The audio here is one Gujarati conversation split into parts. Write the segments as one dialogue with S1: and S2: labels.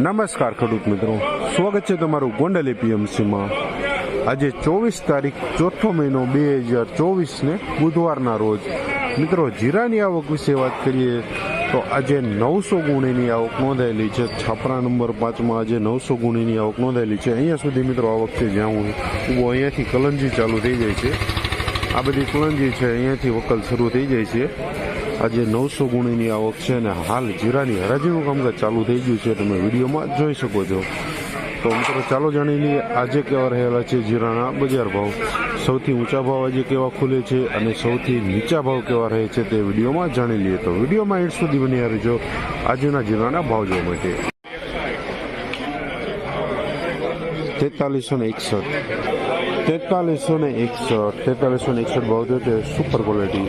S1: નમસ્કાર ખેડૂત મિત્રો, સ્વાગત છે તમારું ગોંડલ એપીએમસીમાં। આજે 24 તારીખ ચોથો મહિનો 2024 બુધવારના રોજ મિત્રો જીરાની આવક વિશે વાત કરીએ તો આજે 900 ગુણીની આવક નોંધાયેલી છે। છાપરા નંબર 5માં આજે 900 ગુણીની આવક નોંધાયેલી છે। અહીંયા સુધી મિત્રો આવક છે જ્યાં હું ઊભો અહીંયાથી કલંજી ચાલુ થઈ જાય છે। આ બધી કલંજી છે અહીંયાથી વકલ શરૂ થઈ જાય છે। આજે 900 ગુણીની આવક છે અને હાલ જીરાની હરાજીનું કામકાજ ચાલુ થઈ ગયું છે, તમે વિડીયોમાં જોઈ શકો છો। તો મિત્રો ચાલો જાણી લઈએ આજે કેવા રહેલા છે જીરાના બજાર ભાવ, સૌથી ઊંચા ભાવ આજે કેવા ખુલે છે અને સૌથી નીચા ભાવ કેવા રહે છે તે વિડીયોમાં જાણી લઈએ। તો વિડીયોમાં એન્ડ સુધી બની રહેજો આજના જીરાના ભાવ જોવા માટે। 4361 ભાવ થયો છે સુપર ક્વોલિટી।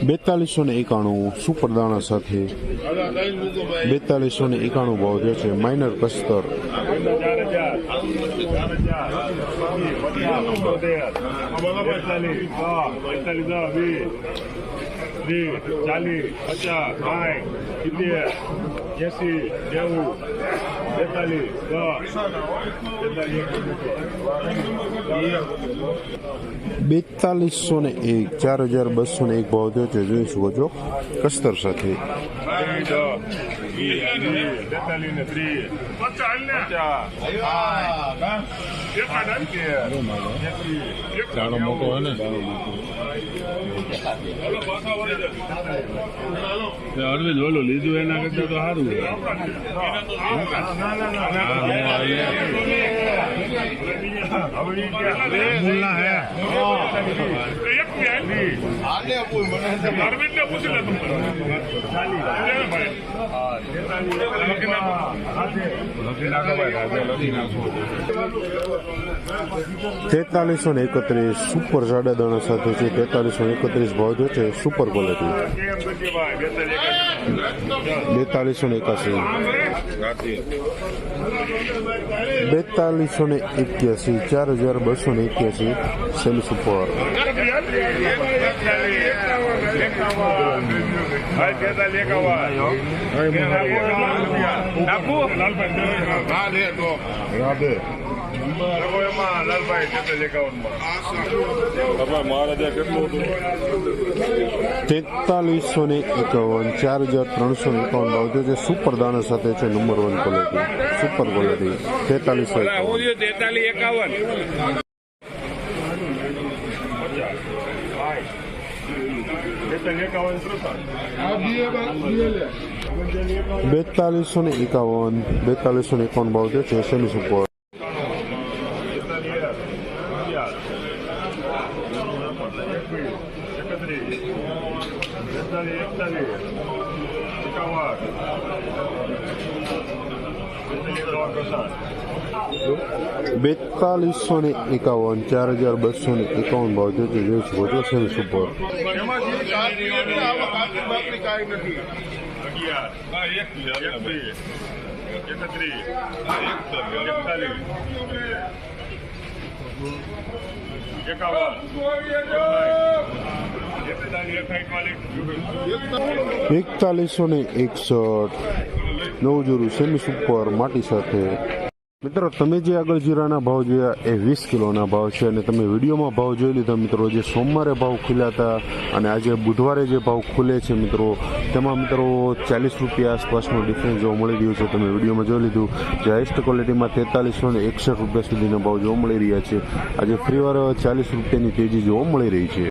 S1: ₹4291 સુપર દાણા સાથે 4291 ભાવ થયો છે। માઇનર કસ્તર 4201 4201 ભાવ થયો છે, જોઈ શકો છો કસ્તર સાથે।
S2: દાણો મોટો હોય ને અરવિંદ ઓલો લીધું એના કરતા તો સારું
S1: ₹4331 સુપર જાડા દાણા સાથે છે। 4331 ભાવ થયો છે સુપર ક્વોલિટી। 4281 4281 semi super. 4351 4351 ભાવ થયો છે સુપર દાણા સાથે છે નંબર 1 ક્વોલિટી સુપર ક્વોલિટી। 4351 4251 ભાવ થયો છે સેમી સુપર। 4251 4251 ભાવ થયો છે, જોઈ શકો છો સેમી સુપર। 4161 નવજોરું સેમી સુપર માટી સાથે। મિત્રો તમે જે આગળ જીરાના ભાવ જોયા એ 20 કિલોના ભાવ છે અને તમે વિડીયોમાં ભાવ જોઈ લીધા મિત્રો। જે સોમવારે ભાવ ખુલ્યા હતા અને આજે બુધવારે જે ભાવ ખુલે છે મિત્રો તેમાં મિત્રો 40 રૂપિયા આસપાસનો ડિફરન્સ જોવા મળી રહ્યો છે। તમે વિડીયોમાં જોઈ લીધું જે હાઈસ્ટ ક્વોલિટીમાં 4361 રૂપિયા સુધીના ભાવ જોવા મળી રહ્યા છે। આજે ફરીવાર 40 રૂપિયાની તેજી જોવા મળી રહી છે।